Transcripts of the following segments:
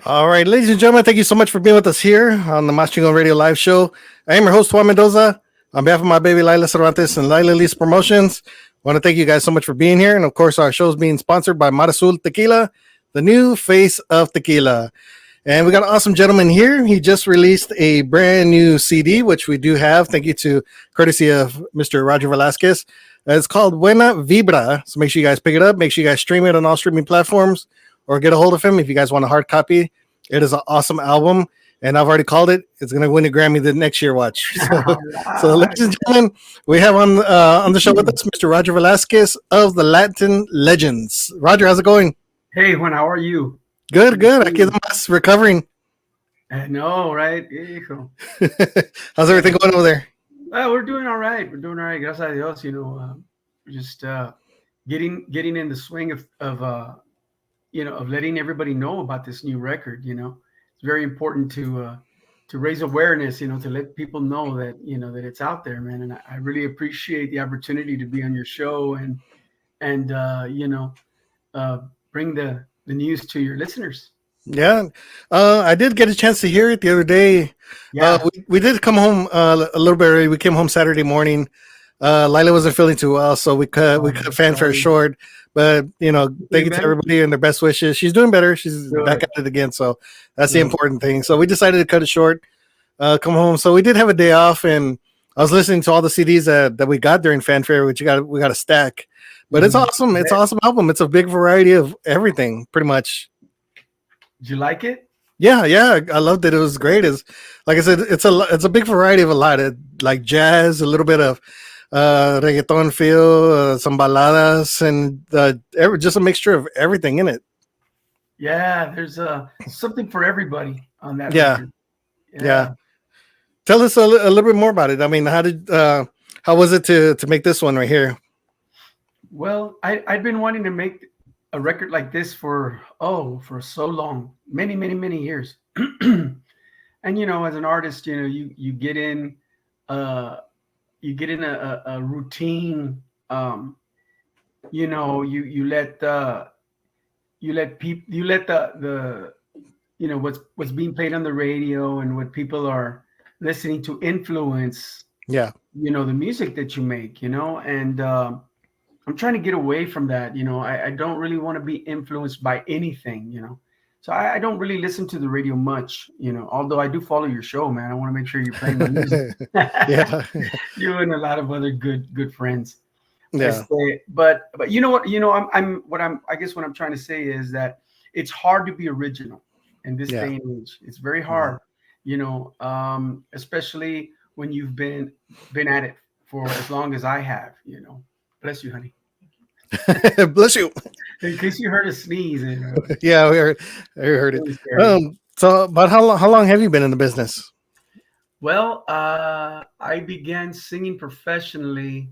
All right, ladies and gentlemen, thank you so much for being with us here on the Mas Chingon Radio Live Show. I am your host, Juan Mendoza. On behalf of my baby Lila Cervantes and Lila Lisa Promotions, I want to thank you guys so much for being here. And of course, our show is being sponsored by Marasul Tequila, the new face of tequila. And we got an awesome gentleman here. He just released a brand new CD, which we do have. Thank you to courtesy of Mr. Roger Velasquez. It's called Buena Vibra. So make sure you guys pick it up. Make sure you guys stream it on all streaming platforms or get a hold of him if you guys want a hard copy. It is an awesome album. And I've already called it. It's going to win a Grammy the next year. Watch. So, ladies and gentlemen, we have on the show with us Mr. Roger Velasquez of the Latin Legends. Roger, how's it going? Hey, Juan, how are you? Good, good. Aquí nomás recovering. I know, right? Hijo. How's everything going over there? We're doing all right. We're doing all right. Gracias a Dios. We're just getting in the swing of letting everybody know about this new record. It's very important to raise awareness. To let people know that that it's out there, man. And I really appreciate the opportunity to be on your show and bring the news to your listeners. Yeah, I did get a chance to hear it the other day. Yeah, we did come home a little bit early. We came home Saturday morning. Lila wasn't feeling too well, so we cut fanfare short. But thank you to everybody and their best wishes. She's doing better. She's back at it again, so that's the important thing. So we decided to cut it short, come home. So we did have a day off, and I was listening to all the CDs that we got during fanfare, which we got a stack. But it's awesome. It's an awesome album. It's a big variety of everything, pretty much. Did you like it? Yeah, I loved it. It was great. It's like I said, it's a big variety of a lot of like jazz, a little bit of reggaeton feel, some baladas, and just a mixture of everything in it. Yeah, there's something for everybody on that. Yeah. Tell us a little bit more about it. I mean, how was it to make this one right here? Well, I'd been wanting to make a record like this for so long, many years. And as an artist, you get in a routine. You let the what's being played on the radio and what people are listening to influence the music that you make, and I'm trying to get away from that. I don't really want to be influenced by anything, so I don't really listen to the radio much, although I do follow your show, man. I want to make sure you're playing my music. Yeah. You and a lot of other good friends. Yeah. But you know what, I guess what I'm trying to say is that it's hard to be original in this day and age. It's very hard, especially when you've been at it for as long as I have, Bless you, honey. Bless you. In case you heard a sneeze. Yeah, we heard it. So about how long have you been in the business? Well, I began singing professionally,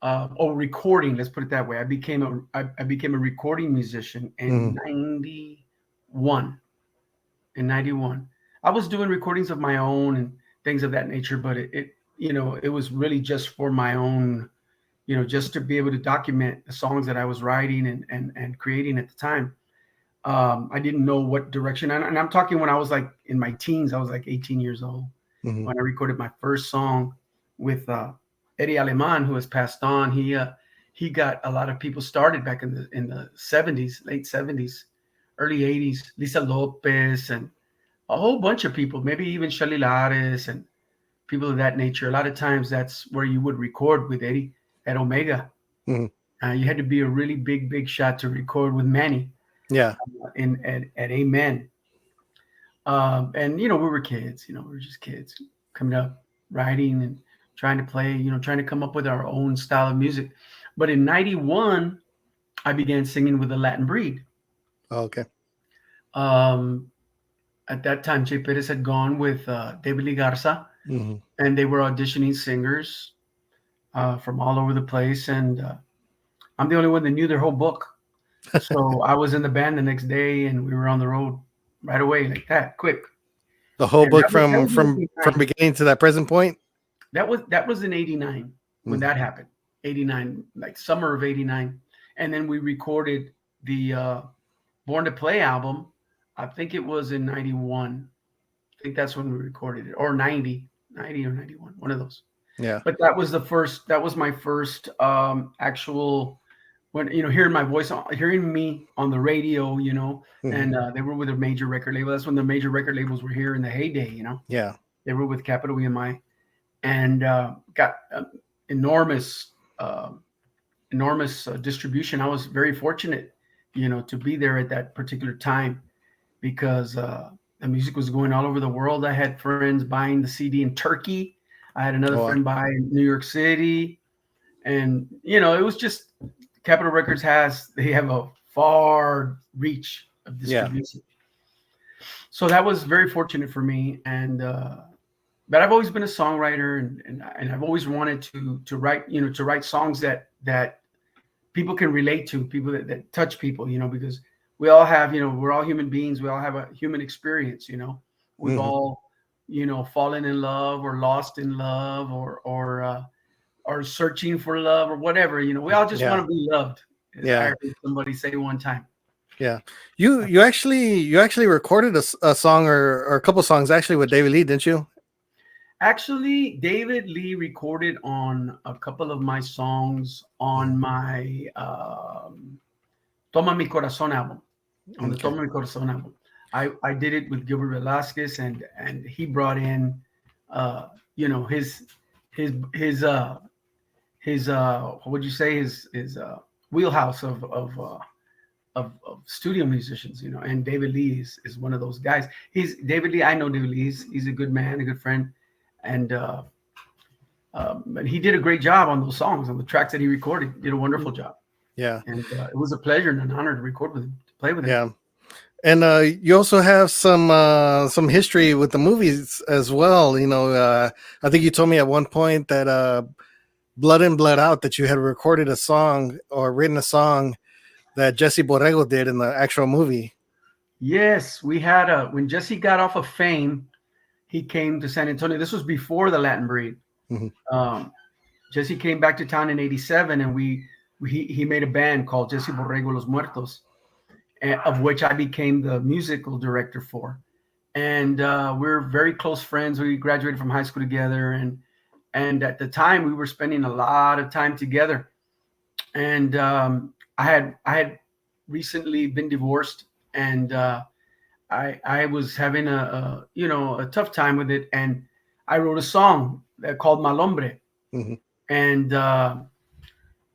recording. Let's put it that way. I became a recording musician in 91. In 91, I was doing recordings of my own and things of that nature, but it was really just for my own. Just to be able to document the songs that I was writing and creating at the time. I didn't know what direction, and I'm talking when I was like in my teens. I was like 18 years old when I recorded my first song with Eddie Aleman, who has passed on. He got a lot of people started back in the 70s, late 70s, early 80s. Lisa Lopez and a whole bunch of people, maybe even Shelly Lares and people of that nature. A lot of times that's where you would record with Eddie. At Omega, you had to be a really big shot to record with Manny. Yeah, at Amen. And we were kids. We were just kids coming up, writing and trying to play. Trying to come up with our own style of music. But in '91, I began singing with the Latin Breed. Oh, okay. At that time, Jay Perez had gone with David Lee Garza, and they were auditioning singers. From all over the place, and I'm the only one that knew their whole book. So I was in the band the next day, and we were on the road right away, like that, quick. The whole book from beginning to that present point. That was in '89 when that happened. '89, like summer of '89, and then we recorded the Born to Play album I think it was in 91. I think that's when we recorded it, or 90 or 91, one of those. Yeah. But that was my first actual, when, hearing my voice, hearing me on the radio, Mhm. and they were with a major record label. That's when the major record labels were here in the heyday, Yeah. they were with Capital EMI, and got enormous, uh, enormous distribution. I was very fortunate, to be there at that particular time, because the music was going all over the world. I had friends buying the CD in Turkey. I had another Oh, wow. friend buy in New York City, and it was just, Capitol Records they have a far reach of Yeah. distribution. So that was very fortunate for me, and but I've always been a songwriter, and I've always wanted to write, to write songs that people can relate to, people that touch people, because we all have, we're all human beings. We all have a human experience, we've Mhm. all, fallen in love, or lost in love, or searching for love, or whatever, we all just want Yeah. to be loved. I Yeah. heard somebody say one time. Yeah. You actually recorded a song or a couple songs actually with David Lee, didn't you? Actually, David Lee recorded on a couple of my songs Mhm. on my Toma Mi Corazón album. On the Okay. Toma Mi Corazón album, I did it with Gilbert Velasquez, and he brought in, his what would you say, his wheelhouse of studio musicians, and David Lee is one of those guys. He's David Lee. I know David Lee. He's a good man, a good friend, and but he did a great job on those songs, on the tracks that he recorded. He did a wonderful job, Yeah. and it was a pleasure and an honor to record with him, to play with him. Yeah. And you also have some history with the movies as well. I think you told me at one point that Blood In, Blood Out, that you had recorded a song or written a song that Jesse Borrego did in the actual movie. Yes, we had when Jesse got off of Fame, he came to San Antonio. This was before the Latin Breed. Mhm. Um, Jesse came back to town in '87, and he made a band called Jesse Borrego Los Muertos, of which I became the musical director for. And we're very close friends. We graduated from high school together, and at the time we were spending a lot of time together. And I had recently been divorced, and I was having a tough time with it, and I wrote a song called Mal Hombre. Mhm. And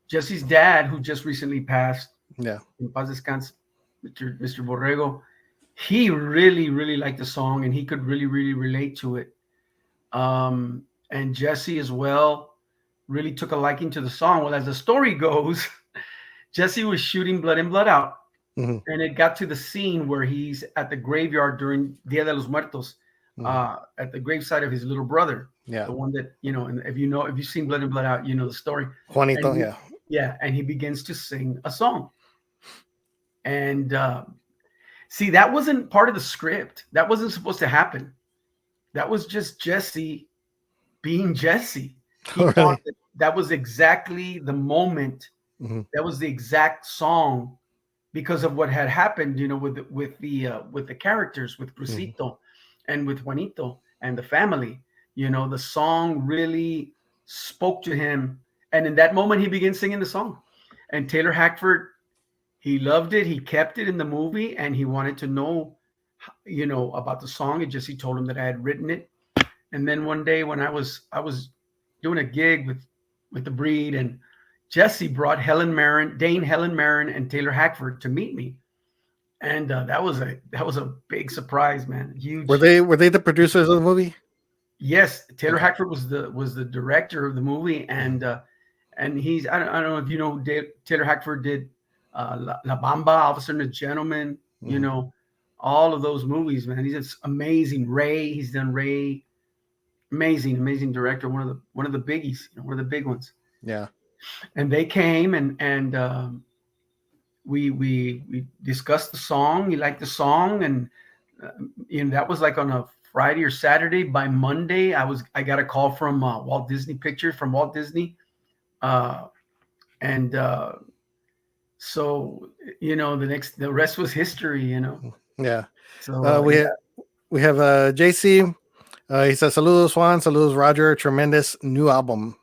Jesse's dad, who just recently passed, Yeah. in paz descanse, Mr. Borrego, he really, really liked the song, and he could really, really relate to it. And Jesse as well really took a liking to the song. Well, as the story goes, Jesse was shooting Blood In, Blood Out, Mhm. and it got to the scene where he's at the graveyard during Dia de los Muertos, Mhm. at the gravesite of his little brother, Yeah. the one that, and if you've seen Blood In, Blood Out, you know the story. And Juanito. Yeah. yeah, and he begins to sing a song, and see, that wasn't part of the script. That wasn't supposed to happen. That was just Jesse being Jesse. He Oh, thought really? that was exactly the moment. Mhm. That was the exact song, because of what had happened, with the characters, with Mhm. Crucito and with Juanito and the family. The song really spoke to him, and in that moment, he began singing the song. And Taylor Hackford, he loved it. He kept it in the movie, and he wanted to know, about the song. And Jesse told him that I had written it. And then one day, when I was doing a gig with the Breed, and Jesse brought Helen Marin, and Taylor Hackford to meet me, and that was a big surprise, man. Were Huge. they the producers of the movie? Yes, Taylor Okay. Hackford was the director of the movie, Mhm. and he's, I don't know if you know, Taylor Hackford did La Bamba, Officer and a Gentleman, Mhm. all of those movies, man. He's just amazing. Ray, he's done Ray. Amazing, amazing director. One of the biggies, one of the big ones. Yeah. And they came, and we discussed the song. He liked the song, and uh, that was like on a Friday or Saturday. By Monday, I got a call from Walt Disney Pictures, from Walt Disney, uh, and so the rest was history. Yeah. So We we have JC. He says, "Saludos Juan, saludos Roger. Tremendous new album."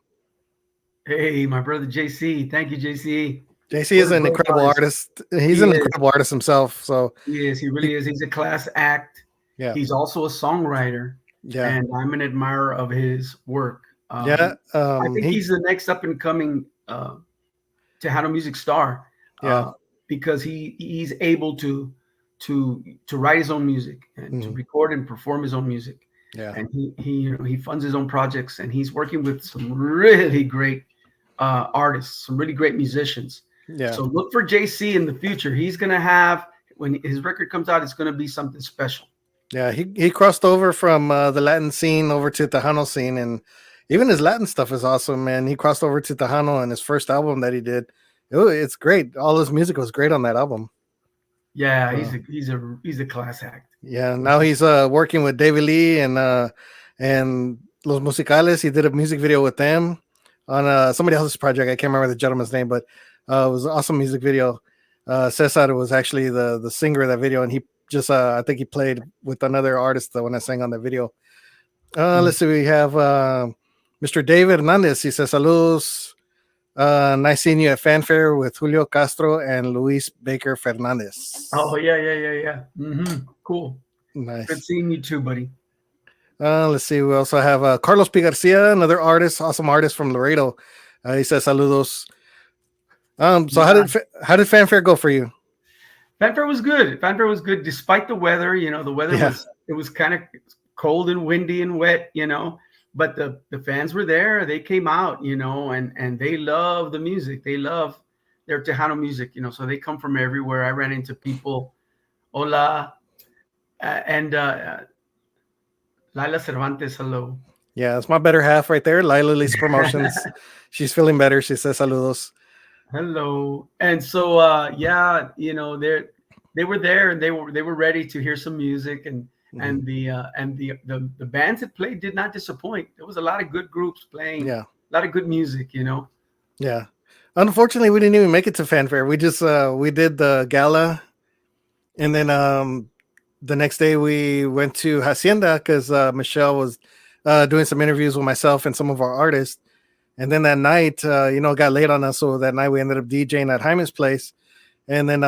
hey, my brother JC, thank you, JC. JC What is a an great incredible artist. artist. He's He an is. incredible artist himself. So He is. He he, really is. He's a class act. yeah, He's also a songwriter, yeah, and I'm an admirer of his work. yeah, I think he, he's the next up and coming Tejano music star yeah, because he's able to write his own music and to mhm, record and perform his own music, yeah, and he funds his own projects, and he's working with some really great artists, some really great musicians. yeah, So look for JC in the future. He's gonna have, when his record comes out, it's gonna be something special. yeah. He crossed over from the Latin scene over to Tejano scene, and even his Latin stuff is awesome. Man, he crossed over to Tejano, and his first album that he did, it's great. All his music was great on that album. Yeah, Uh, he's a class act. Yeah, now he's working with David Lee and Los Musicales. He did a music video with them on somebody else's project. I can't remember the gentleman's name, but it was an awesome music video. Cesar was actually the singer of that video, and he just I think he played with another artist when I sang on the video. Mhm. Let's see, we have Mr. David Hernandez. He says, "Saludos, nice seeing you at Fanfare with Julio Castro and Luis Baker Oh Fernandez." yeah. Cool. Good Nice. seeing you too, buddy. Let's see. We also have Carlos P. Garcia, another artist, awesome artist from Laredo. He says saludos. So Yeah. how did Fanfare go for you? Fanfare was good. Fanfare was good despite the weather. The weather Yeah, was kind of cold and windy and wet. But the fans were there. They came out. And they love the music. They love their Tejano music. So they come from everywhere. I ran into people. Hola, and Laila Cervantes. Hello. yeah, it's my better half right there. Lila Lee's Promotions. She's feeling better. She says saludos. Hello. And so yeah, they were there, and they were ready to hear some music, and Mhm. the bands that played did not disappoint. There was a lot of good groups playing, Yeah, a lot of good music. yeah. Unfortunately, we didn't even make it to Fanfare. We just we did the gala, and then the next day we went to Hacienda because Michelle was doing some interviews with myself and some of our artists. And then that night, it got late on us, so that night we ended up DJing at Jaime's place. And then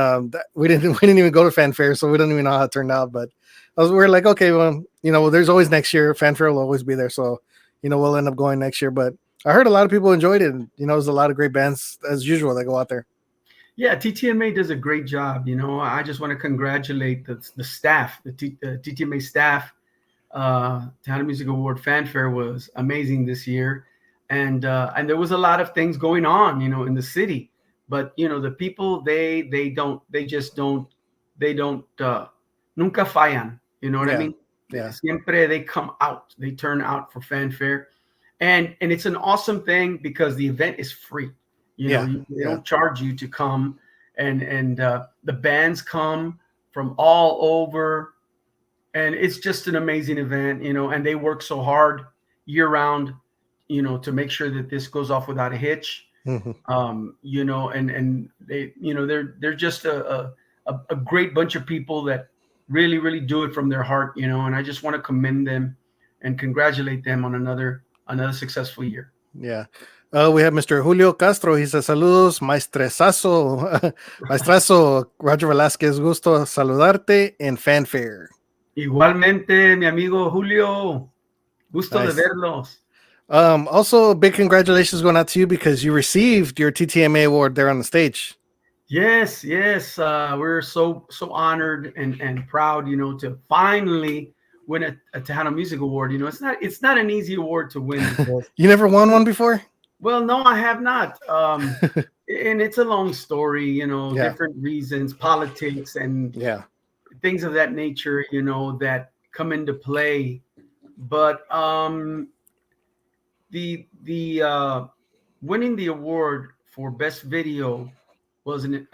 we didn't we didn't even go to Fanfare, so we don't even know how it turned out. But we were like, okay, well, there's always next year. Fanfare will always be there, so we'll end up going next year. But I heard a lot of people enjoyed it. And, there's a lot of great bands as usual that go out there. Yeah, TTMA does a great job. I just want to congratulate the staff, the TTMA staff. Tejano Music Award fanfare was amazing this year, and there was a lot of things going on, in the city. But the people, they just don't nunca fallan. You know what I Yeah, mean? yeah, Siempre they come out, they turn out for fanfare, and it's an awesome thing because the event is free. yeah, They yeah, don't charge you to come, and the bands come from all over, and it's just an amazing event, and they work so hard year round, to make sure that this goes off without a hitch. mhm, And they, they're just a great bunch of people that really, really do it from their heart, and I just want to commend them and congratulate them on another successful year. yeah. We have Mr. Julio Castro. He says, saludos, maestresazo, maestrazo, Roger Velasquez, gusto saludarte en Fanfare. Igualmente, mi amigo Julio, gusto de Nice. verlos. Also, big congratulations going out to you because you received your TTMA award there on the stage. Yes, yes. We're so honored and proud, to finally win a Tejano Music Award. It's not an easy award to win because, You never won one before? well, no, I have not. And it's a long story, Yeah, different reasons, politics, and yeah. things of that nature, that come into play. But the winning the award for best video was an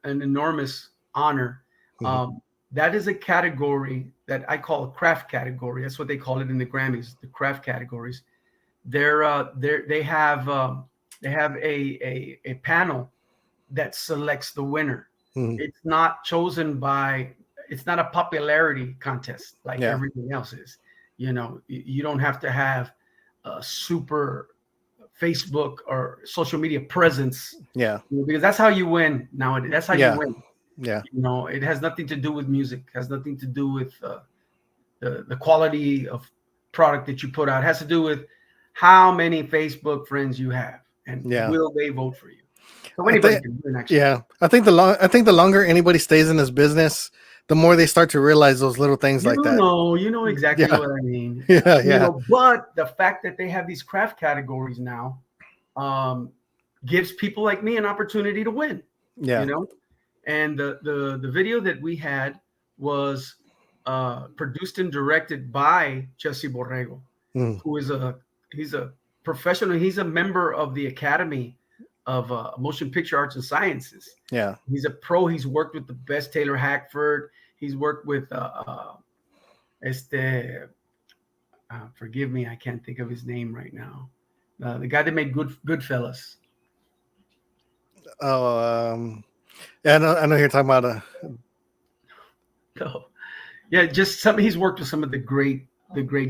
enormous honor. Mhm, That is a category that I call a craft category. That's what they call it in the Grammys, the craft categories. They have a panel that selects the winner. mhm. It's not chosen by it's not a popularity contest like Yeah. everything else is. You know, you don't have to have a super Facebook or social media presence, Yeah. because that's how you win nowadays. That's how you Yeah. win. Yeah. You know, it has nothing to do with music. It has nothing to do with the quality of product that you put out. It has to do with how many Facebook friends you have and Yeah. will they vote for you. So I anybody think can win, actually. yeah. I think the longer anybody stays in this business, the more they start to realize those little things like that. You know exactly Yeah. what I mean. Yeah. You Yeah. know, but the fact that they have these craft categories now um, gives people like me an opportunity to win. You Yeah. know, and the video that we had was produced and directed by Jesse Borrego, Mm. who is he's a professional. He's a member of the Academy of Motion Picture Arts and Sciences. Yeah. He's a pro. He's worked with the best Taylor Hackford. He's worked with este. Forgive me, I can't think of his name right now. The guy that made Goodfellas. Oh, yeah, I know who you're talking about. So, yeah, just some. He's worked with some of the great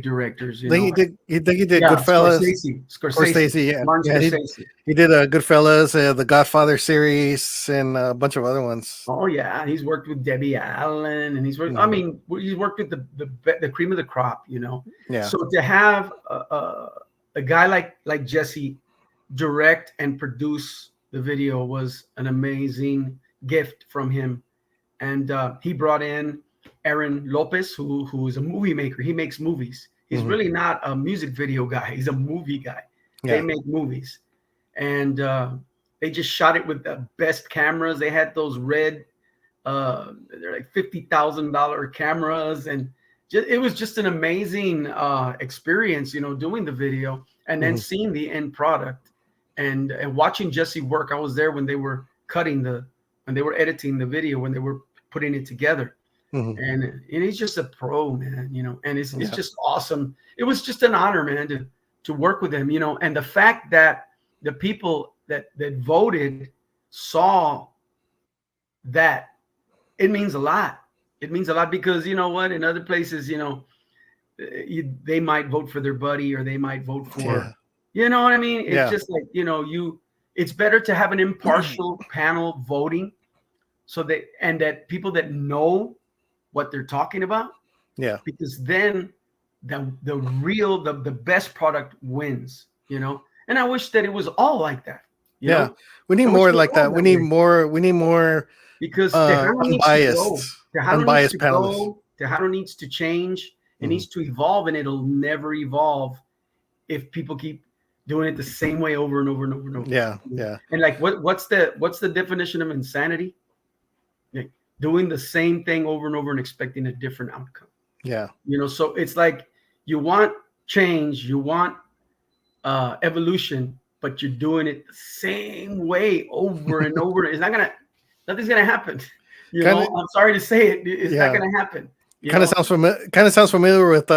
directors. You I think know, he did. He think he did yeah, Goodfellas. Scorsese, Scorsese, yeah, Martin yeah. Scorsese. He did Goodfellas, the Godfather series, and a bunch of other ones. Oh yeah, he's worked with Debbie Allen, and he's worked. I Mhm. mean, he's worked with the cream of the crop. You know, Yeah. so to have a guy like Jesse direct and produce the video was an amazing gift from him. And he brought in Aaron Lopez, who is a movie maker. He makes movies. He's Mhm. really not a music video guy. He's a movie guy. They Yeah. make movies, and they just shot it with the best cameras. They had those red, they're like $50,000 cameras, and it was just an amazing experience, you know, doing the video and then Mhm. seeing the end product and watching Jesse work. I was there when they were when they were editing the video, when they were putting it together. Mhm. And he's just a pro, man, you know, and it's Yeah. just awesome. It was just an honor, man, to work with him, you know, and the fact that the people that voted saw that, it means a lot. It means a lot because you know what, in other places, you know, they might vote for their buddy or they might vote Yeah. for, you know what I mean? It's Yeah. just like, you know, it's better to have an impartial panel voting so that people that know what they're talking about, Yeah. because then the best product wins, you know. And I wish that it was all like that, you Yeah. know. We need I wish more it was like all that. that way. We need more Because Tejano needs to grow. unbiased panelists. Tejano needs to change. It Mhm. needs to evolve, and it'll never evolve if people keep doing it the same way over and over and over and over. Yeah. Yeah. And like, what's the definition of insanity? Like, doing the same thing over and over and expecting a different outcome. Yeah. You know, so it's like you want change, you want evolution, but you're doing it the same way over and over. Nothing's gonna happen. You Kinda, know, I'm sorry to say it. It's not yeah. gonna happen. Kind of sounds familiar. Kind of sounds familiar with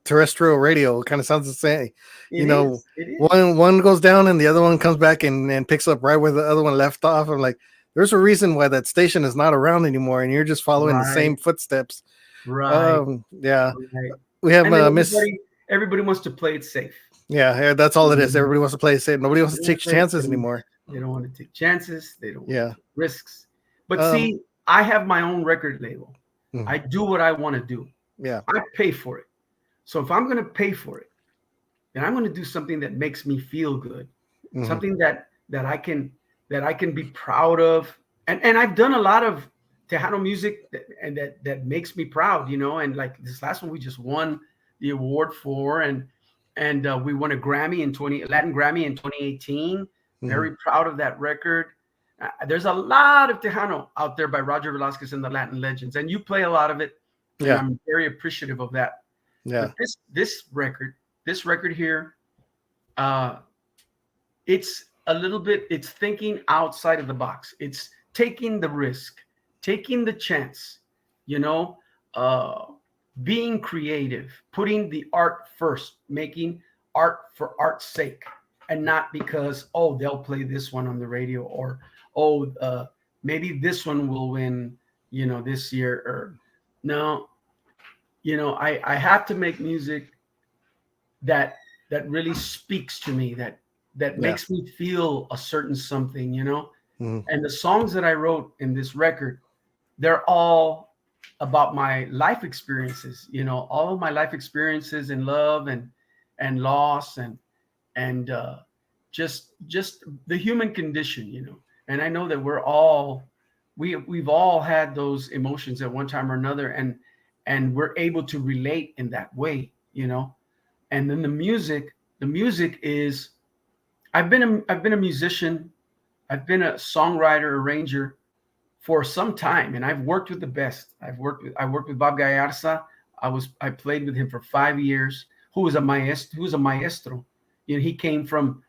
terrestrial radio. Kind of sounds the same. You know, It is. one goes down and the other one comes back and picks up right where the other one left off. I'm like, there's a reason why that station is not around anymore, and you're just following the same footsteps. Right. Yeah. Right. We have And then Miss. everybody wants to play it safe. Yeah, that's all it is. Everybody wants to play it safe. Nobody wants to take chances anymore. They don't want to take chances. They don't want Yeah. to take risks. But see, I have my own record label. Mhm. I do what I want to do. Yeah. I pay for it. So if I'm going to pay for it, then I'm going to do something that makes me feel good, Mhm. something that I can be proud of. And I've done a lot of Tejano music that makes me proud, you know. And like this last one, we just won the award for, and we won a Latin Grammy in 2018. Mhm. Very proud of that record. There's a lot of Tejano out there by Roger Velasquez and the Latin Legends, and you play a lot of it. And Yeah. I'm very appreciative of that. Yeah. But this record here, it's a little bit, it's thinking outside of the box. It's taking the risk, taking the chance, you know, being creative, putting the art first, making art for art's sake, and not because, oh, they'll play this one on the radio, or maybe this one will win, you know, this year, or No, I have to make music that really speaks to me, that Yeah. makes me feel a certain something. Mhm. And the songs that I wrote in this record, they're all about my life experiences, all of my life experiences in love and loss and just the human condition. And I know that we've all had those emotions at one time or another, and we're able to relate in that way. And then the music is, I've been a musician, I've been a songwriter, arranger for some time, and I've worked with the best. I worked with Bob Gallarza. I played with him for 5 years. Who was a maestro. He came from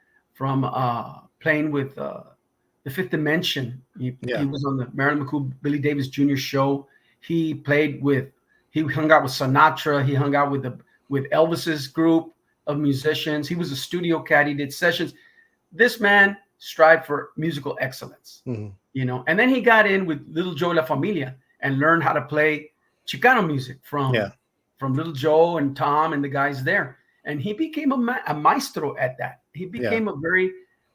playing with the Fifth Dimension. He Yeah. was on the Marilyn McCool, Billy Davis Jr. show. He played with. He hung out with Sinatra. He hung out with Elvis's group of musicians. He was a studio cat. He did sessions. This man strived for musical excellence. Mhm. And then he got in with Little Joe La Familia and learned how to play Chicano music Yeah. from Little Joe and Tom and the guys there. And he became a maestro at that. He Yeah. became a very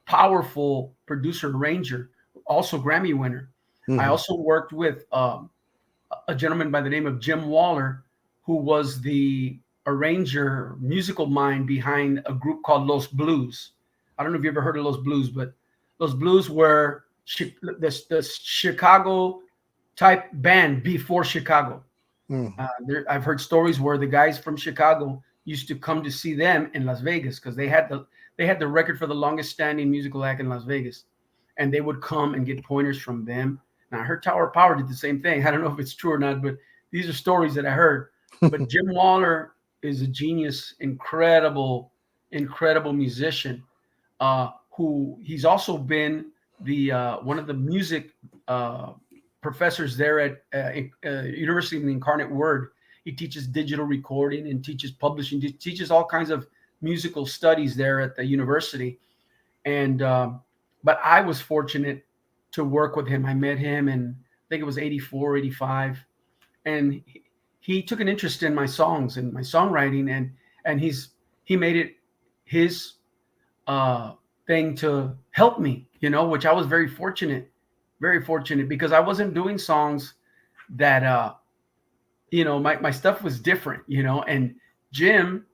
powerful producer arranger, also Grammy winner. I Mhm. also worked with a gentleman by the name of Jim Waller, who was the arranger, musical mind behind a group called Los Blues. I don't know if you ever heard of Los Blues, but Los Blues were the Chicago type band before Chicago. Mhm. I've heard stories where the guys from Chicago used to come to see them in Las Vegas because they had the record for the longest standing musical act in Las Vegas, and they would come and get pointers from them. Now I heard Tower of Power did the same thing. I don't know if it's true or not, but these are stories that I heard. But Jim Waller is a genius, incredible musician. Who he's also been the one of the music uh, professors there at University of the Incarnate Word. He teaches digital recording and teaches publishing, teaches all kinds of musical studies there at the university. And but I was fortunate to work with him. I met him in, I think it was 84, 85, and he took an interest in my songs and my songwriting, and he made it his uh, thing to help me, which I was very fortunate because I wasn't doing songs that, my stuff was different, and Jim,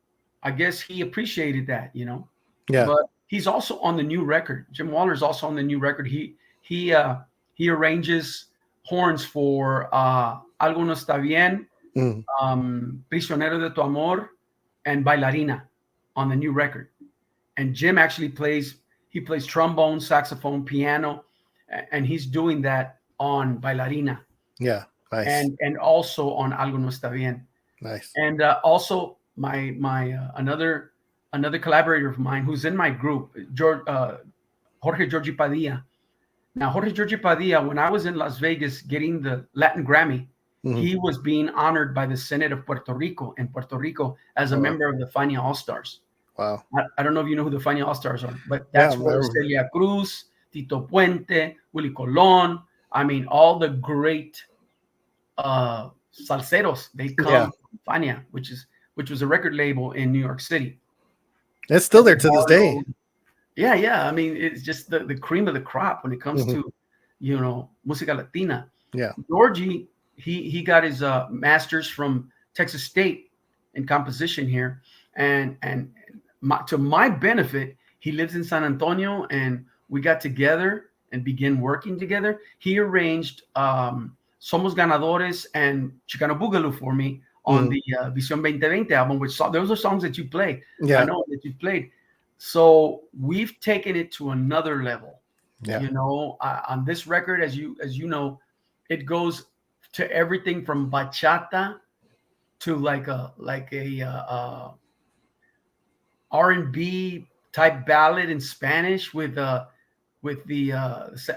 I guess he appreciated that. Yeah. But he's also on the new record. Jim Waller's also on the new record. He, uh, he arranges horns for Algo No Está Bien, Mhm. Prisionero de Tu Amor, and Bailarina on the new record. And Jim actually plays trombone, saxophone, piano, and he's doing that on Bailarina Yeah. Nice. and also on Algo No Está Bien. Nice. And also my another collaborator of mine who's in my group, Jorge Georgie Padilla. Now Jorge Georgie Padilla, when I was in Las Vegas getting the Latin Grammy, Mhm. he was being honored by the Senate of Puerto Rico as a Oh, wow. member of the Fania All Stars. Wow. I don't know if you know who the Fania All Stars are, but Yeah. that's where Celia Cruz, Tito Puente, Willie Colon, I mean, all the great salseros, they Yeah. come from Fania, which was a record label in New York City. It's still there to this day. Yeah, yeah. I mean, it's just the cream of the crop when it comes Mhm. to, música latina. Yeah. Georgie, he got his master's from Texas State in composition here, and to my benefit, he lives in San Antonio, and we got together and began working together. He arranged Somos Ganadores and Chicano Boogaloo for me on Mhm. the Vision 2020 album, which those are songs that you play. I Yeah. know that you played. So we've taken it to another level. Yeah. On this record, as you know, it goes to everything from bachata to like a R&B type ballad in Spanish with the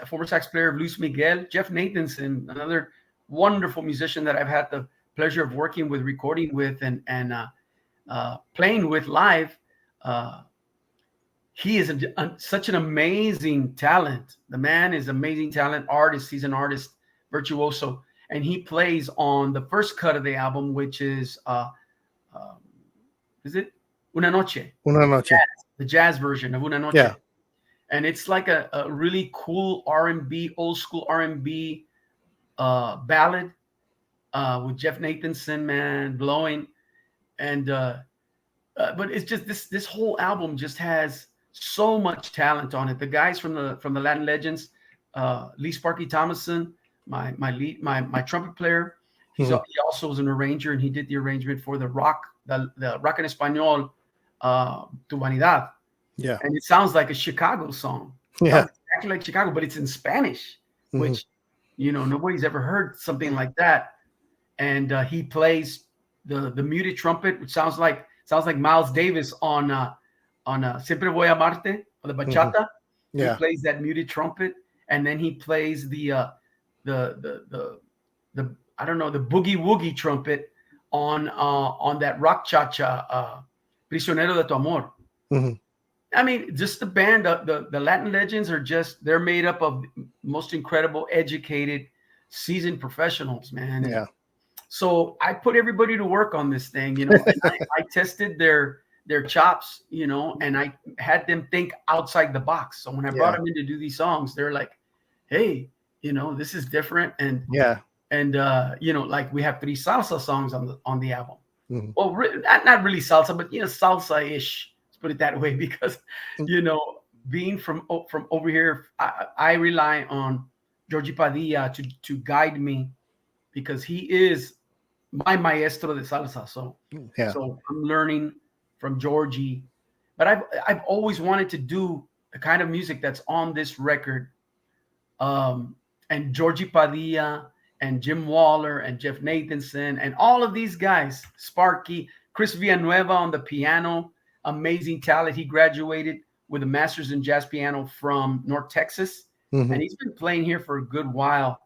former sax player Luis Miguel, Jeff Nathanson, another wonderful musician that I've had the pleasure of working with, recording with, and playing with live. Uh, he is such an amazing talent. The man is amazing talent, artist. He's an artist, virtuoso. and he plays on the first cut of the album, which is it Una Noche? Una Noche. The jazz version of Una Noche. Yeah. And it's like a really cool R&B, old school R&B ballad with Jeff Nathanson, man, blowing. And but it's just this whole album just has so much talent on it. The guys from the Latin Legends, Lee Sparky Thomason, my trumpet player, he also was an arranger, and he did the arrangement for the rock en español, Tu Vanidad. Yeah. And it sounds like a Chicago song. Yeah. Exactly like Chicago, but it's in Spanish, which, nobody's ever heard something like that. And he plays the muted trumpet, which sounds like Miles Davis on Siempre Voy a Amarte, or the bachata. Yeah. He plays that muted trumpet, and then he plays the I don't know, the boogie woogie trumpet on that rock cha-cha, Prisionero de tu Amor. I mean, just the band, the Latin Legends they're made up of most incredible, educated, seasoned professionals, man. Yeah. So I put everybody to work on this thing, and I tested their chops, and I had them think outside the box. So when I brought them in to do these songs, they're like, hey, this is different. And like we have 3 salsa songs on the album. Well, not really salsa, but salsa-ish. Let's put it that way, because being from over here, I rely on Georgie Padilla to guide me, because he is my maestro de salsa. So I'm learning from Georgie, but I've always wanted to do the kind of music that's on this record. And Georgie Padilla and Jim Waller and Jeff Nathanson and all of these guys, Sparky, Chris Villanueva on the piano, amazing talent. He graduated with a master's in jazz piano from North Texas, and he's been playing here for a good while.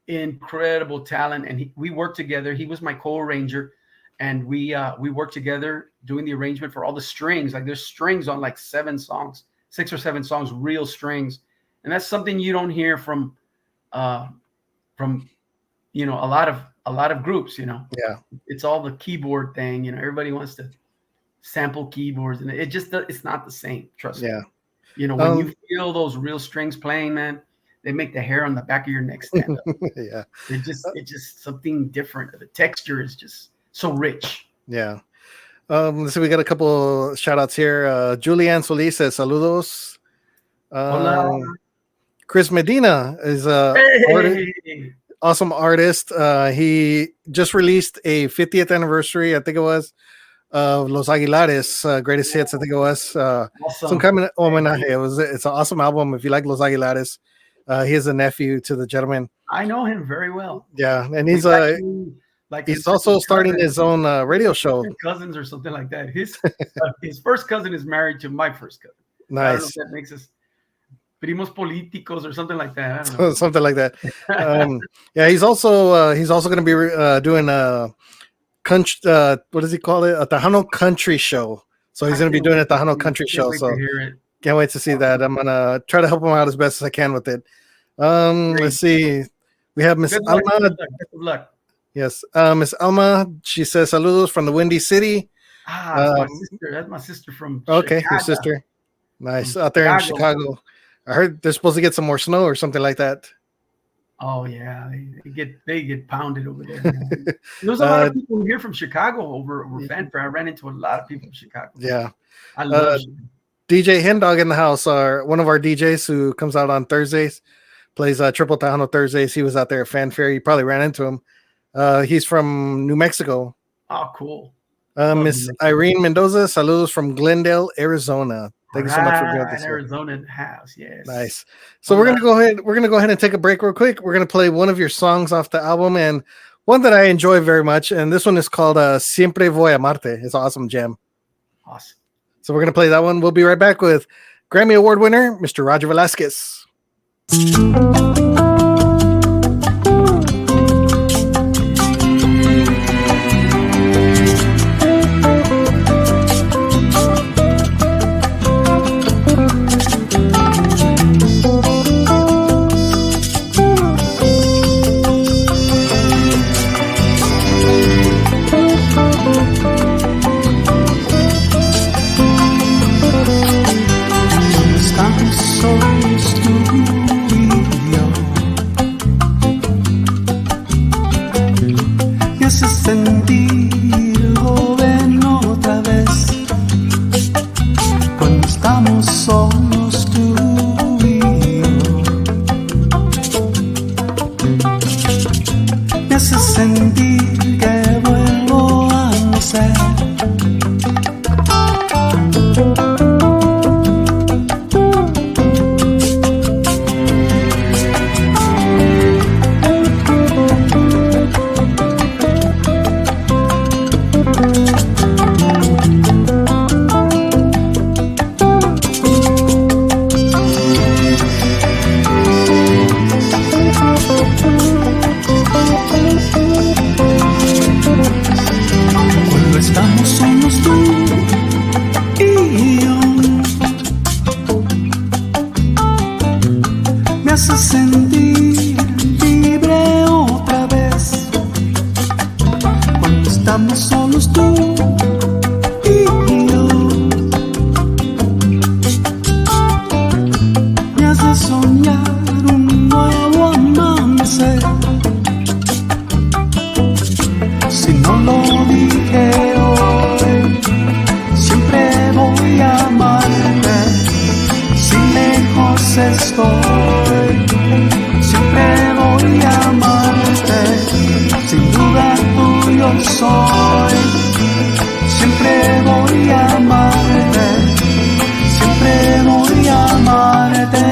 Incredible talent, and we worked together. He was my co-arranger, and we worked together doing the arrangement for all the strings. Like, there's strings on like 6 or 7 songs, real strings, and that's something you don't hear from a lot of groups. It's all the keyboard thing. Everybody wants to sample keyboards, and it's not the same. Trust me. When you feel those real strings playing, man, they make the hair on the back of your neck stand up. Yeah. It's just something different. The texture is just so rich. Yeah. Let's see, we got a couple shout outs here. Julianne Solis says saludos. Hola. Chris Medina is awesome artist. He just released a 50th anniversary, I think it was, of Los Aguilares, greatest hits, I think it was. Awesome. Some kind of homenaje. It's an awesome album. If you like Los Aguilares, he is a nephew to the gentleman. I know him very well. Yeah, and he's also starting his own radio show. Cousins or something like that. His first cousin is married to my first cousin. Nice. I don't know if that makes us primos políticos or something like that. I don't know. Something like that. Yeah, he's also going to be doing a country. What does he call it? A Tejano country show. So he's going to be doing a Tejano country show. So can't wait to see that. I'm gonna try to help him out as best as I can with it. Let's see. We have Miss Alma. Good luck. Yes, Miss Alma. She says saludos from the Windy City. That's my sister. That's my sister from okay, Chicago. your sister. Nice. Out there in Chicago. I heard they're supposed to get some more snow or something like that. Oh yeah, they get pounded over there. There's a lot of people here from Chicago over Fanfare. I ran into a lot of people from Chicago. Yeah, I love DJ Hendog in the house. One of our DJs who comes out on Thursdays, plays Triple Tejano Thursdays. He was out there at Fanfare. You probably ran into him. He's from New Mexico. Oh, cool. Miss Irene Mendoza, saludos from Glendale, Arizona. Thank you so much for doing this. Arizona in the house, yes. Nice. So we're gonna go ahead and take a break real quick. We're gonna play one of your songs off the album, and one that I enjoy very much. And this one is called "Siempre Voy a Amarte." It's an awesome jam. Awesome. So we're gonna play that one. We'll be right back with Grammy Award winner, Mr. Roger Velasquez. somos tú y yo. Me haces sentir libre otra vez cuando estamos solos tú y yo. Me haces soñar un nuevo amanecer. Si no lo dije hoy, siempre voy a amarte. Si lejos estoy, siempre voy a amarte. Sin duda tuyo soy, siempre voy a amarte. Siempre voy a amarte.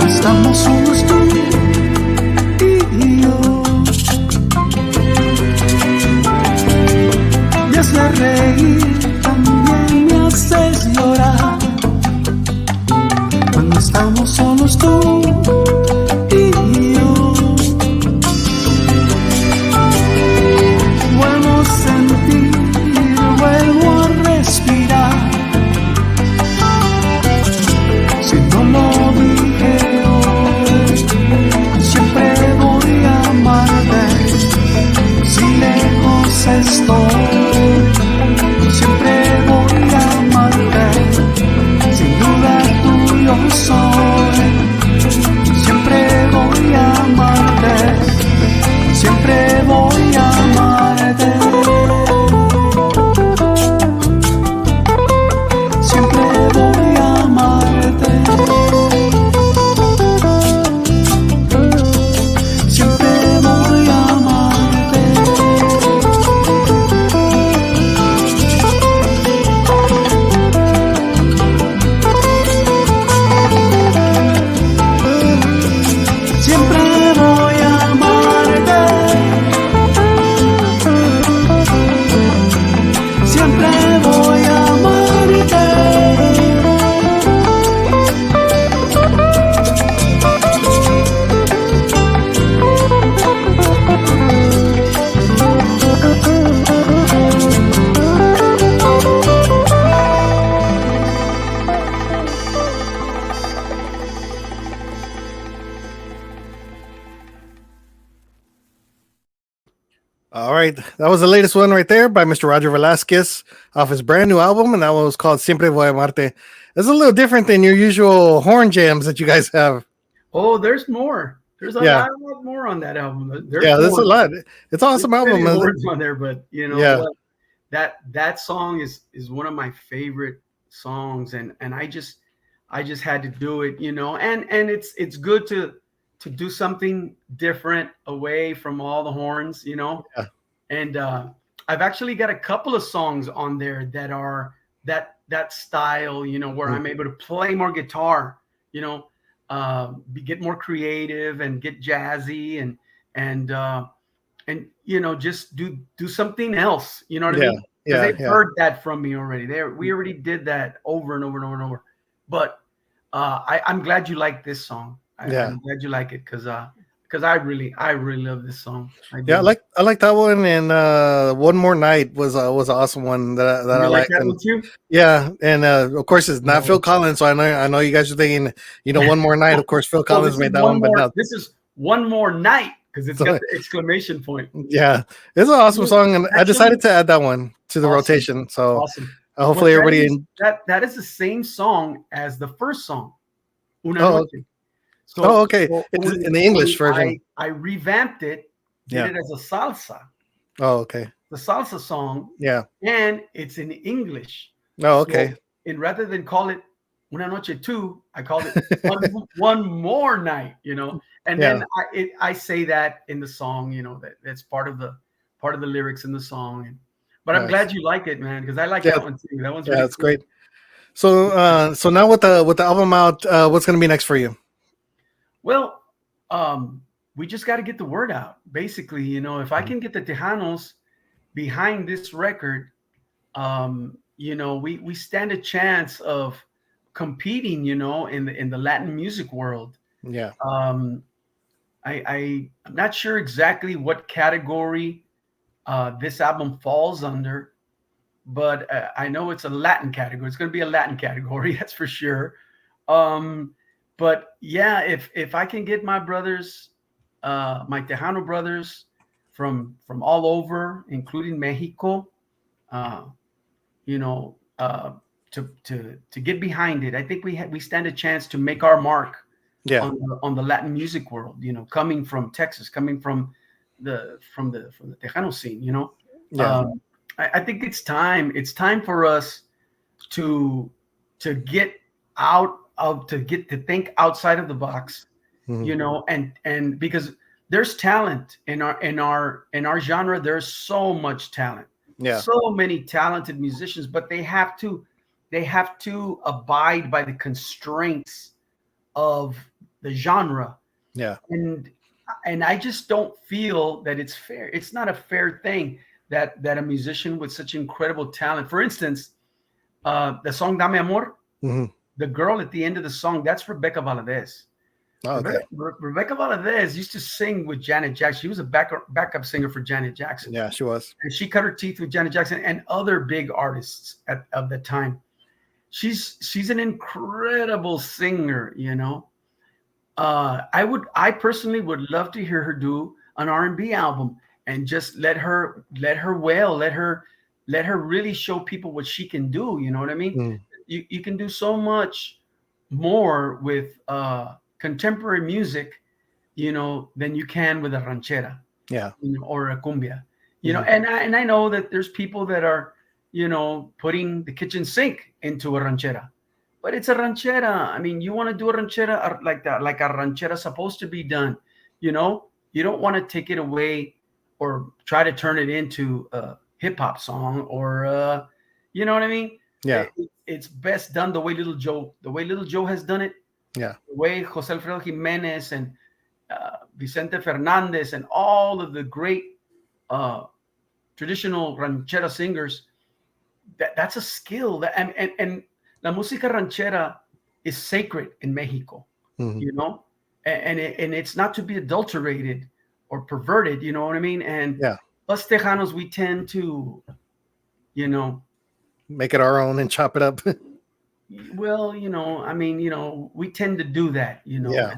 Estamos solos tú y yo. Me haces reír, también me haces llorar. Cuando estamos solos tú y yo. Vuelvo a sentir, vuelvo a respirar. Si no lo dije hoy, siempre voy a amarte. Si lejos estoy, siempre voy a amarte. Sin duda tuyo soy, siempre voy a amarte. Siempre voy a amarte. Siempre voy a amarte. Siempre voy a amarte. Siempre voy a amarte. Siempre voy a amarte. All right, that was the latest one right there by Mr. Roger Velasquez off his brand new album, and that one was called Siempre Voy a Amarte. It's a little different than your usual horn jams that you guys have. Oh, there's more. There's a Yeah. lot more on that album. There's Yeah, there's a more. lot. It's an awesome There's album. many words on there, but you know Yeah. what? That song is one of my favorite songs, and I just had to do it, you know. And it's good to do something different away from all the horns, you know. Yeah. And I've actually got a couple of songs on there that are that style, you know, where I'm able to play more guitar, you know, get more creative and get jazzy and you know, just do something else, you know what I Yeah, mean? Because yeah, they've yeah. heard that from me already. We already did that over and over and over and over. But I'm glad you like this song. Yeah. I'm glad you like it because I really love this song. I Yeah, do. I like that one, and One More Night was an awesome one that You I like liked. that And one too? yeah, and of course it's not Yeah. Phil Collins, so I know you guys are thinking, you know, One More Night. Of course, Phil Well, Collins made that one, but no. This is one more night because it's So- got the exclamation point. Yeah, it's an awesome song, and I decided to add that one to the Awesome. rotation. So Awesome. hopefully Well, everybody. that is the same song as the first song, Una Oh, Noche. So, Oh, okay. It's in the English version. I revamped it, did Yeah. it as a salsa, Oh, okay. the salsa song, Yeah. and it's in English. Oh, okay. So, and rather than call it Una Noche 2, I called it one More Night, you know. And then I say that in the song, you know, that's part of the lyrics in the song. But I'm Nice. glad you like it, man, because I like Yeah. that one too. That one's Yeah, really it's cool. great. So now with the album out, what's gonna be next for you? Well, we just got to get the word out. Basically, if I can get the Tejanos behind this record, we stand a chance of competing, in the Latin music world. Yeah. Um, I'm not sure exactly what category this album falls under, but I know it's a Latin category. It's going to be a Latin category, that's for sure. Um, but yeah, if I can get my brothers, my Tejano brothers from all over, including Mexico, uh, you know, uh, to get behind it, I think we stand a chance to make our mark Yeah. on the Latin music world. Coming from Texas, coming from the Tejano scene. Yeah. Um, I think it's time. It's time for us to get to think outside of the box. Mhm. And because there's talent in our genre. There's so much talent, Yeah. so many talented musicians, but they have to abide by the constraints of the genre. Yeah. And I just don't feel that it's fair. It's not a fair thing that a musician with such incredible talent, for instance, the song Dame Amor, Mhm. the girl at the end of the song, that's Rebecca Valadez. Oh, okay. Rebecca Valadez used to sing with Janet Jackson. She was a backup singer for Janet Jackson. Yeah, she was. And she cut her teeth with Janet Jackson and other big artists of the time. She's an incredible singer. I personally would love to hear her do an R&B album and just let her wail, let her really show people what she can do. You know what I mean? Mm. You can do so much more with contemporary music, than you can with a ranchera, Yeah. or a cumbia. Mhm. And I know that there's people that are, putting the kitchen sink into a ranchera. But it's a ranchera. I mean, you want to do a ranchera like that, like a ranchera supposed to be done. You don't want to take it away or try to turn it into a hip hop song or, you know what I mean? Yeah. It's best done the way Little Joe has done it, Yeah. the way Jose Alfredo Jimenez and Vicente Fernandez and all of the great uh, traditional ranchera singers. That's a skill. And la música ranchera is sacred in Mexico, Mhm. and it's not to be adulterated or perverted. You know what I mean? And Yeah. us Tejanos, we tend to, you know, Make it our own and chop it up. well, I mean, we tend to do that, Yeah.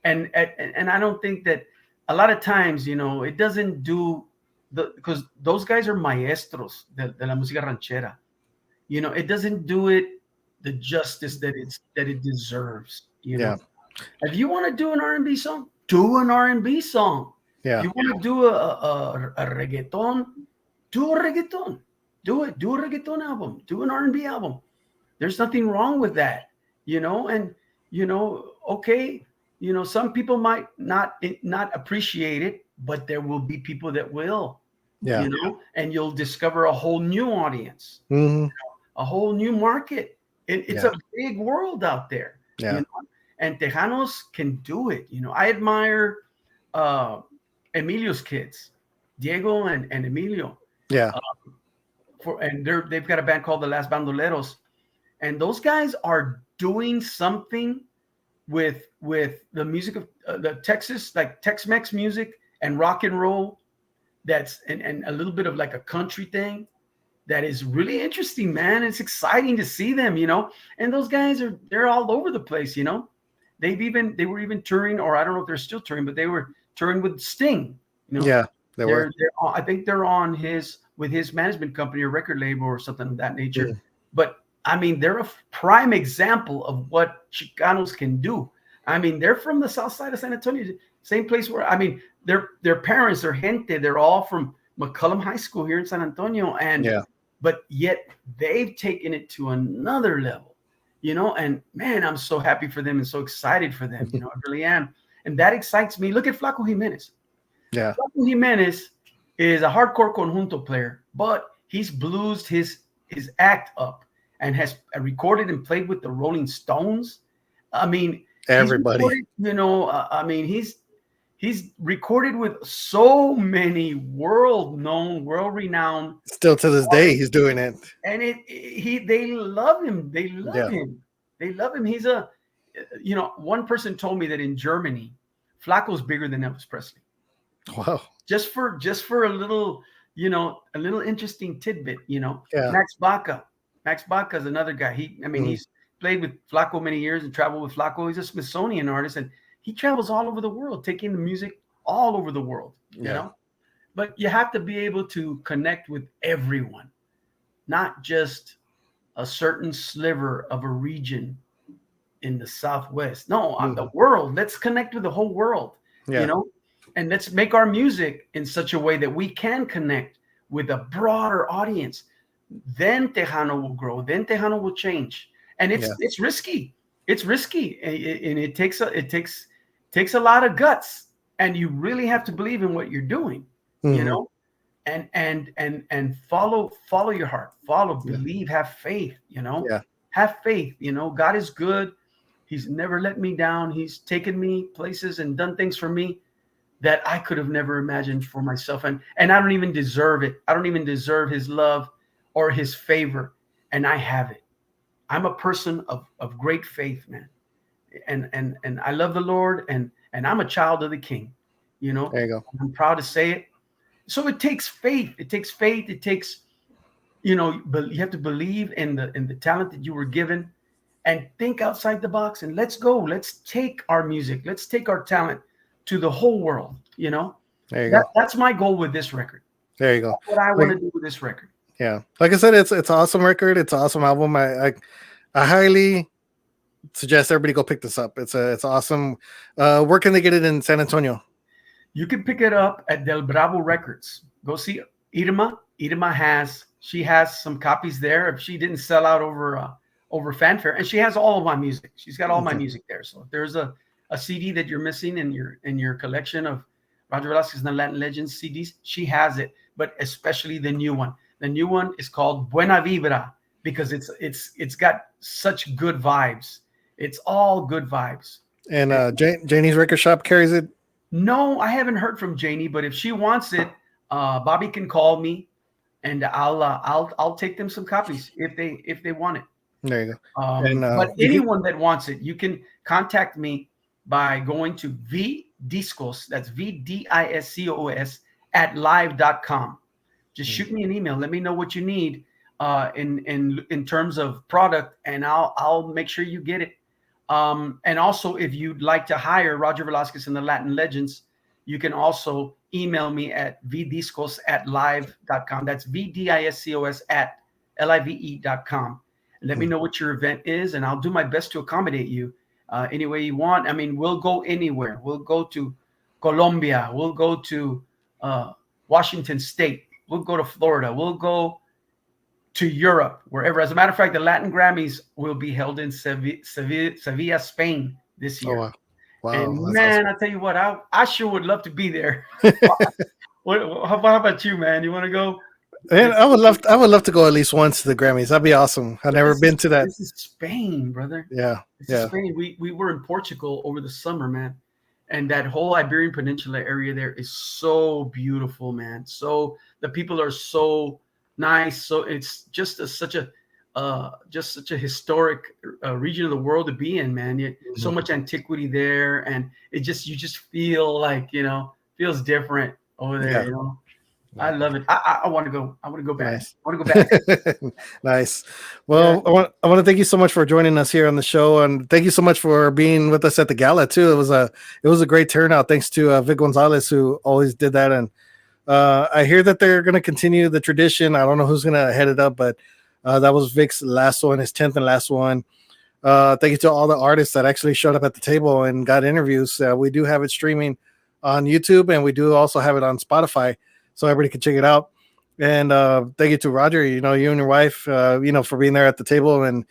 and I don't think that a lot of times, it doesn't do because those guys are maestros de la música ranchera. It doesn't do it the justice that it deserves. Yeah. If you want to do an R&B song, do an R&B song. Yeah. If you want to do a reggaeton, do a reggaeton. Do it. Do a reggaeton album. Do an R&B album. There's nothing wrong with that, and okay, some people might not appreciate it, but there will be people that will, Yeah. and you'll discover a whole new audience, Mhm. a whole new market. It's Yeah. a big world out there, Yeah. and Tejanos can do it. I admire uh, Emilio's kids, Diego and Emilio, Yeah. and they've got a band called the Las Bandoleros. And those guys are doing something with the music of the Texas, like Tex-Mex music and rock and roll. And a little bit of like a country thing that is really interesting, man. It's exciting to see them, And those guys they're all over the place, they were even touring, or I don't know if they're still touring, but they were touring with Sting. Yeah. They were. I think they're on with his management company or record label or something of that nature. Mm. But I mean, they're a prime example of what Chicanos can do. I mean, they're from the south side of San Antonio, same place where, I mean, their parents, their gente, they're all from McCullum High School here in San Antonio. And, Yeah. but yet they've taken it to another level, and man, I'm so happy for them and so excited for them. I really am. And that excites me. Look at Flaco Jimenez. Yeah. Flaco Jimenez is a hardcore conjunto player, but he's bluesed his act up. and has recorded and played with the Rolling Stones. I mean, Everybody. He's recorded with so many world-known, world-renowned Still to this day, artists, he's doing it. and they love him. They love Yeah. him. They love him. He's a, one person told me that in Germany, Flacco's bigger than Elvis Presley. Wow. Just for a little, a little interesting tidbit. Yeah. Max Baca is another guy. He's played with Flacco many years and traveled with Flacco. He's a Smithsonian artist, and he travels all over the world, taking the music all over the world, But you have to be able to connect with everyone, not just a certain sliver of a region in the Southwest. No, the world. Let's connect with the whole world, and let's make our music in such a way that we can connect with a broader audience. Then Tejano will grow. Then Tejano will change. And it's risky. It's risky, and it takes a lot of guts, and you really have to believe in what you're doing, and follow your heart, believe, have faith, have faith. God is good. He's never let me down. He's taken me places and done things for me that I could have never imagined for myself, and I don't even deserve it. I don't even deserve his love or his favor, and I have it. I'm a person of great faith, man. And I love the Lord, and I'm a child of the King, There you go. I'm proud to say it. So it takes faith. It takes, you have to believe in the talent that you were given, and think outside the box, and let's go. Let's take our music. Let's take our talent to the whole world. There you go. That's my goal with this record. There you go. That's what I want to do with this record. Yeah, like I said, it's an awesome record. It's an awesome album. I highly suggest everybody go pick this up. It's awesome. Where can they get it in San Antonio? You can pick it up at Del Bravo Records. Go see Irma. Irma has some copies there. If she didn't sell out over fanfare, and she has all of my music. She's got all my music there. So if there's a CD that you're missing in your collection of Roger Velasquez and the Latin Legends CDs, she has it. But especially the new one. The new one is called Buena Vibra, because it's got such good vibes. It's all good vibes. And Janie's Record Shop carries it? No, I haven't heard from Janie, but if she wants it, Bobby can call me, and I'll take them some copies if they want it. There you go. But anyone that wants it, you can contact me by going to VDiscos, that's VDISCOS at live.com. Just shoot me an email. Let me know what you need in terms of product, and I'll make sure you get it. And also, if you'd like to hire Roger Velasquez and the Latin Legends, you can also email me at vdiscos at live.com. That's VDISCOS at live.com. Let me know what your event is, and I'll do my best to accommodate you any way you want. I mean, we'll go anywhere. We'll go to Colombia. We'll go to Washington State. We'll go to Florida. We'll go to Europe, wherever. As a matter of fact, the Latin Grammys will be held in Sevilla, Spain this year. Oh, wow. And That's man, awesome. I tell you what, I sure would love to be there. How about you, man? You want to go? And I would love to go at least once to the Grammys. That'd be awesome. I've never been to that. This is Spain, brother. Yeah. This is Spain. We were in Portugal over the summer, man. And that whole Iberian Peninsula area there is so beautiful, man. So the people are so nice. So it's just such a historic region of the world to be in, man. So much antiquity there, and you just feel like feels different over there. Yeah. I love it. I want to go. I want to go back. Nice. I want to go back. Nice. Well, yeah. I want to thank you so much for joining us here on the show, and thank you so much for being with us at the gala too. It was a great turnout. Thanks to Vic Gonzalez, who always did that. And I hear that they're going to continue the tradition. I don't know who's going to head it up, but that was Vic's last one, his 10th and last one. Thank you to all the artists that actually showed up at the table and got interviews. We do have it streaming on YouTube, and we do also have it on Spotify, so everybody can check it out. And thank you to Roger, you and your wife, for being there at the table and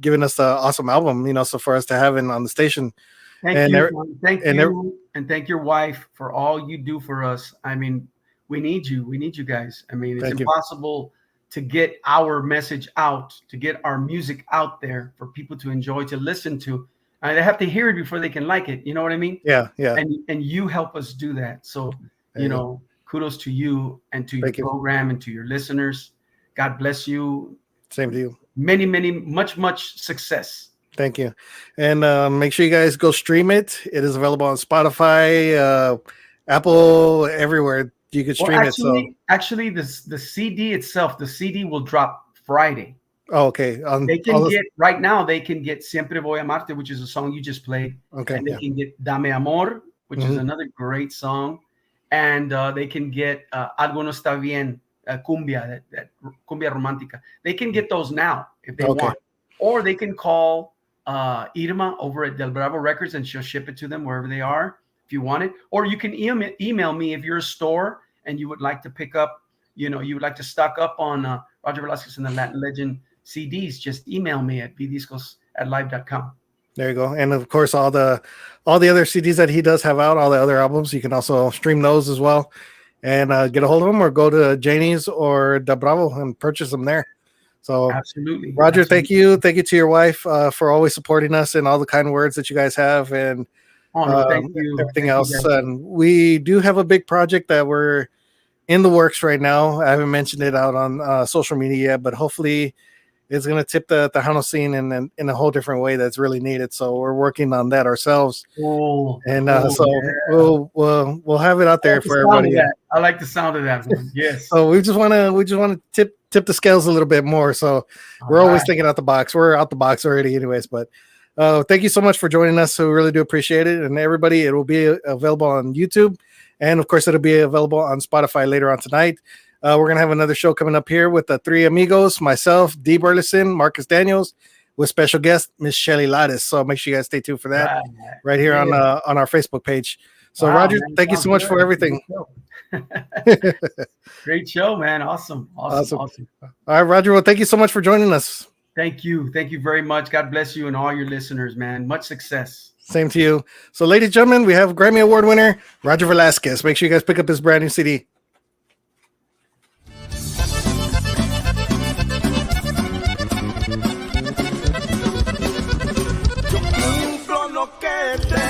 giving us the awesome album, so for us to have it on the station. Thank you. And thank your wife for all you do for us. I mean, we need you. We need you guys. I mean, it's impossible to get our message out, to get our music out there for people to enjoy, to listen to. And they have to hear it before they can like it. You know what I mean? Yeah, yeah. And you help us do that. So, There you go. kudos to you and to Thank your you. program and to your listeners. God bless you. Same to you. Much success. Thank you. And make sure you guys go stream it. It is available on Spotify, Apple, everywhere. You can stream it. So, actually, the CD itself, the CD will drop Friday. oh, okay. They can get right now. They can get "Siempre Voy a Amarte," which is a song you just played. Okay. And they can get "Dame Amor," which is another great song. And they can get "Algo No Está Bien," cumbia, that cumbia romántica. They can get those now if they want, or they can call Irma over at Del Bravo Records, and she'll ship it to them wherever they are if you want it. Or you can email me if you're a store and you would like to pick up, you would like to stock up on Roger Velasquez and the Latin Legend CDs. Just email me at vdiscos@live.com. There you go. And of course, all the other CDs that he does have out, all the other albums, you can also stream those as well and get a hold of them, or go to Janie's or Del Bravo and purchase them there. So absolutely, Roger, thank you to your wife for always supporting us and all the kind words that you guys have, and thank you. Everything else. And we do have a big project that we're in the works right now. I haven't mentioned it out on social media yet, but hopefully it's going to tip the Tejano scene in a whole different way that's really needed. So we're working on that ourselves. Cool. And we'll have it out there for everybody. I like the sound of that one. Yes. So we just want to tip the scales a little bit more. So we're always thinking out the box. We're out the box already anyways, but thank you so much for joining us. So we really do appreciate it. And everybody, it will be available on YouTube. And of course, it'll be available on Spotify later on tonight. We're going to have another show coming up here with the three amigos, myself, Dee Burleson, Marcus Daniels, with special guest, Miss Shelly Lattis. So make sure you guys stay tuned for that right here on our Facebook page. So Roger, thank you so much for everything. Great show, man. Awesome. All right, Roger. Well, thank you so much for joining us. Thank you very much. God bless you and all your listeners, man. Much success. Same to you. So, ladies and gentlemen, we have Grammy Award winner Roger Velasquez. Make sure you guys pick up his brand new CD. Yo cumplo lo que te